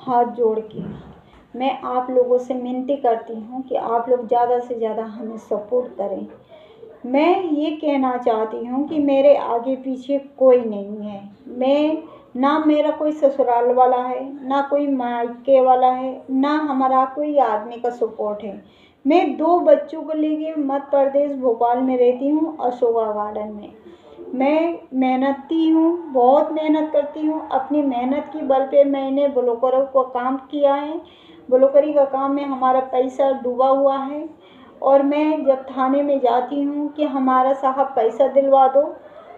हाथ जोड़ के मैं आप लोगों से विनती करती हूँ कि आप लोग ज़्यादा से ज़्यादा हमें सपोर्ट करें। मैं ये कहना चाहती हूँ कि मेरे आगे पीछे कोई नहीं है। मैं ना मेरा कोई ससुराल वाला है, ना कोई मायके वाला है, ना हमारा कोई आदमी का सपोर्ट है। मैं 2 बच्चों को लेके मध्य प्रदेश भोपाल में रहती हूँ, अशोका गार्डन में। मैं मेहनती हूँ, बहुत मेहनत करती हूँ। अपनी मेहनत की बल पे मैंने ब्रोकरों को काम किया है। ब्रोकरी का काम में हमारा पैसा डूबा हुआ है। और मैं जब थाने में जाती हूँ कि हमारा साहब पैसा दिलवा दो,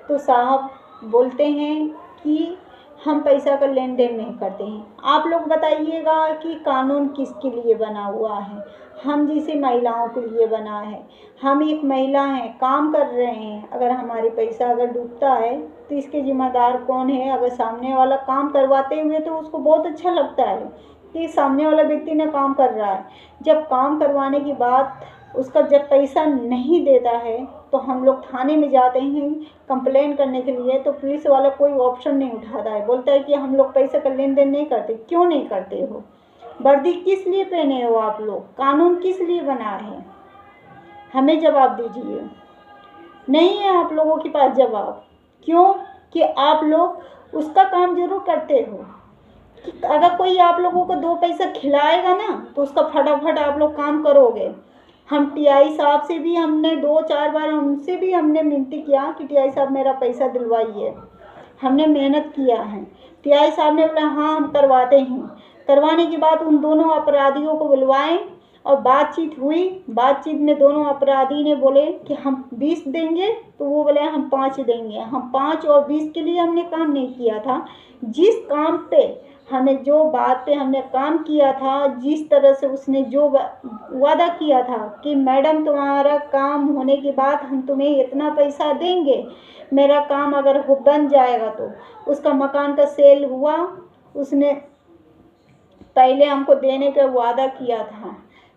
तो साहब बोलते हैं कि हम पैसा का लेन देन नहीं करते हैं। आप लोग बताइएगा कि कानून किसके लिए बना हुआ है? हम जैसी महिलाओं के लिए बना है। हम एक महिला हैं, काम कर रहे हैं। अगर हमारी पैसा अगर डूबता है तो इसके जिम्मेदार कौन है? अगर सामने वाला काम करवाते हुए तो उसको बहुत अच्छा लगता है कि सामने वाला व्यक्ति ने काम कर रहा है। जब काम करवाने के बाद उसका जब पैसा नहीं देता है तो हम लोग थाने में जाते हैं कंप्लेन करने के लिए, तो पुलिस वाला कोई ऑप्शन नहीं उठाता है। बोलता है कि हम लोग पैसे का लेन देन नहीं करते। क्यों नहीं करते हो? वर्दी किस लिए पहने हो आप लोग? कानून किस लिए बना है? हमें जवाब दीजिए। नहीं है आप लोगों के पास जवाब। क्यों? कि आप लोग उसका काम जरूर करते हो। अगर कोई आप लोगों को 2 पैसा खिलाएगा ना तो उसका फटाफट आप लोग काम करोगे। हम टीआई साहब से भी हमने 2-4 बार उनसे भी हमने विनती किया कि टीआई साहब मेरा पैसा दिलवाइए। हमने मेहनत किया है। टीआई साहब ने बोला हाँ हम करवाते हैं। करवाने के बाद उन दोनों अपराधियों को बुलवाएं और बातचीत हुई। बातचीत में दोनों अपराधी ने बोले कि हम 20 देंगे, तो वो बोले हम 5 देंगे। हम 5 और 20 के लिए हमने काम नहीं किया था। जिस काम पे हमें, जो बात पे हमने काम किया था, जिस तरह से उसने जो वादा किया था कि मैडम तुम्हारा काम होने के बाद हम तुम्हें इतना पैसा देंगे, मेरा काम अगर हो बन जाएगा तो उसका मकान का सेल हुआ। उसने पहले हमको देने का वादा किया था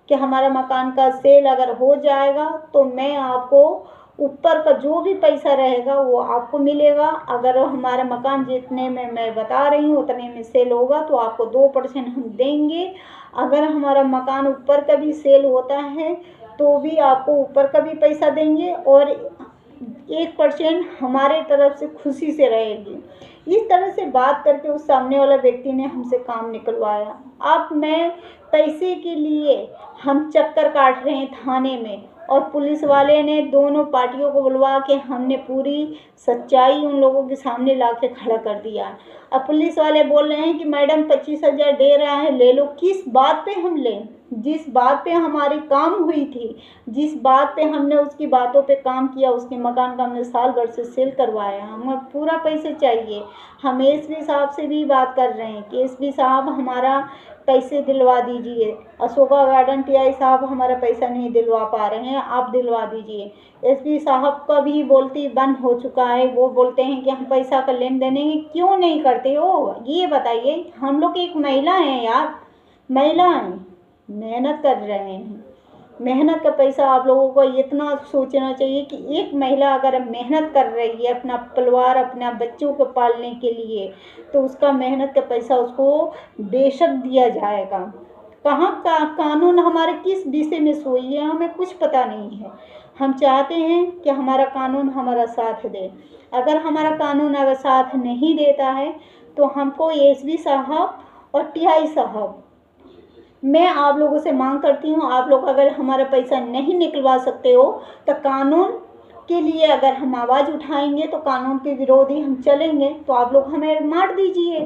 कि हमारा मकान का सेल अगर हो जाएगा तो मैं आपको ऊपर का जो भी पैसा रहेगा वो आपको मिलेगा। अगर हमारा मकान जितने में मैं बता रही हूँ उतने में सेल होगा तो आपको 2% हम देंगे। अगर हमारा मकान ऊपर का भी सेल होता है तो भी आपको ऊपर का भी पैसा देंगे और 1% हमारे तरफ से खुशी से रहेगी। इस तरह से बात करके उस सामने वाला व्यक्ति ने हमसे काम निकलवाया। अब मैं पैसे के लिए हम चक्कर काट रहे हैं थाने में, और पुलिस वाले ने दोनों पार्टियों को बुलवा के हमने पूरी सच्चाई उन लोगों के सामने ला के खड़ा कर दिया। अब पुलिस वाले बोल रहे हैं कि मैडम 25,000 दे रहा है, ले लो। किस बात पे हम लें? जिस बात पे हमारी काम हुई थी, जिस बात पे हमने उसकी बातों पे काम किया, उसके मकान का हमने साल भर से सेल करवाया, हमें पूरा पैसे चाहिए। हम एसपी साहब से भी बात कर रहे हैं कि एसपी साहब हमारा पैसे दिलवा दीजिए। अशोका गार्डन टीआई साहब हमारा पैसा नहीं दिलवा पा रहे हैं, आप दिलवा दीजिए। एसपी साहब का भी बोलती बंद हो चुका है। वो बोलते हैं कि हम पैसा का लेन देन क्यों नहीं करते हो ये बताइए। हम लोग एक महिला हैं यार, महिला हैं, मेहनत कर रहे हैं। मेहनत का पैसा आप लोगों को इतना सोचना चाहिए कि एक महिला अगर मेहनत कर रही है अपना परिवार, अपना बच्चों को पालने के लिए, तो उसका मेहनत का पैसा उसको बेशक दिया जाएगा। कहाँ का कानून हमारे किस दिशा में सोई है हमें कुछ पता नहीं है। हम चाहते हैं कि हमारा कानून हमारा साथ दे। अगर हमारा कानून अगर साथ नहीं देता है तो हमको एसपी साहब और टीआई साहब, मैं आप लोगों से मांग करती हूँ, आप लोग अगर हमारा पैसा नहीं निकलवा सकते हो तो कानून के लिए अगर हम आवाज़ उठाएंगे तो कानून के विरोधी हम चलेंगे, तो आप लोग हमें मार दीजिए,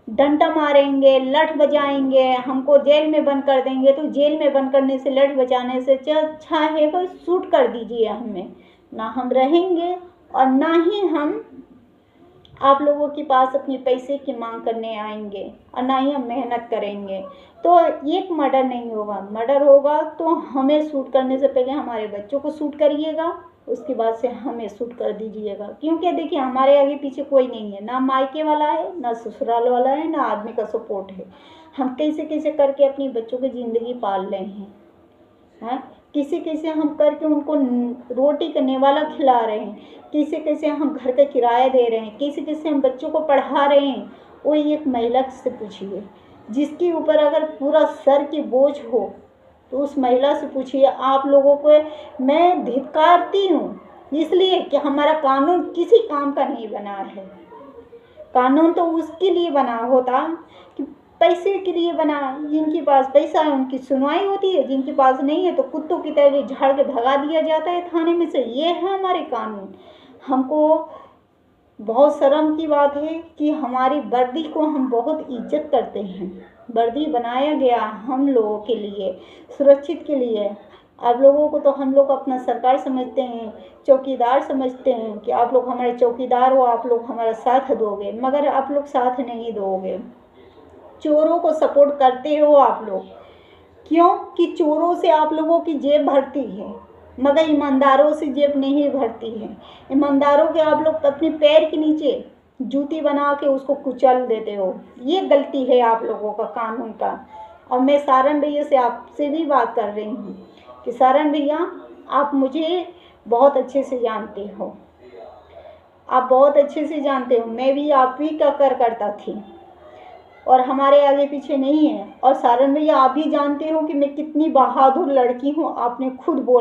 डंडा मारेंगे, लठ बजाएंगे, हमको जेल में बंद कर देंगे। तो जेल में बंद करने से, लठ बजाने से अच्छा है कि शूट कर दीजिए हमें। ना हम रहेंगे और ना ही हम आप लोगों के पास अपने पैसे की मांग करने आएंगे और ना ही हम मेहनत करेंगे। तो एक मर्डर नहीं होगा। मर्डर होगा तो हमें शूट करने से पहले हमारे बच्चों को शूट करिएगा, उसके बाद से हमें शूट कर दीजिएगा। क्योंकि देखिए हमारे आगे पीछे कोई नहीं है, ना मायके वाला है, ना ससुराल वाला है, ना आदमी का सपोर्ट है। हम कैसे कैसे करके अपनी बच्चों की ज़िंदगी पाल रहे हैं, हैं? किसी कैसे हम करके उनको रोटी का निवाला खिला रहे हैं, कैसे कैसे हम घर का किराया दे रहे हैं, कैसे कैसे हम बच्चों को पढ़ा रहे हैं। वो एक महिला से पूछिए, जिसके ऊपर अगर पूरा सर की बोझ हो तो उस महिला से पूछिए। आप लोगों को मैं धिक्कारती हूँ, इसलिए कि हमारा कानून किसी काम का नहीं बना है। कानून तो उसके लिए बना होता कि पैसे के लिए बना, जिनके पास पैसा है उनकी सुनवाई होती है, जिनके पास नहीं है तो कुत्तों की तरह झाड़ के भगा दिया जाता है थाने में से। ये है हमारे कानून। हमको बहुत शर्म की बात है कि हमारी वर्दी को हम बहुत इज्जत करते हैं। वर्दी बनाया गया हम लोगों के लिए, सुरक्षित के लिए। आप लोगों को तो हम लोग अपना सरकार समझते हैं, चौकीदार समझते हैं कि आप लोग हमारे चौकीदार हो, आप लोग हमारा साथ दोगे, मगर आप लोग साथ नहीं दोगे। चोरों को सपोर्ट करते हो आप लोग, क्यों कि चोरों से आप लोगों की जेब भरती है, मगर ईमानदारों से जेब नहीं भरती है। ईमानदारों के आप लोग अपने पैर के नीचे जूती बना के उसको कुचल देते हो। ये गलती है आप लोगों का कानून का। और मैं सारण भैया से आपसे भी बात कर रही हूँ कि सारण भैया, आप मुझे बहुत अच्छे से जानते हो, आप बहुत अच्छे से जानते हो, मैं भी आप ही का करता थी और हमारे आगे पीछे नहीं है। और सारण भैया, आप भी जानते हो कि मैं कितनी बहादुर लड़की हूँ, आपने खुद बोला।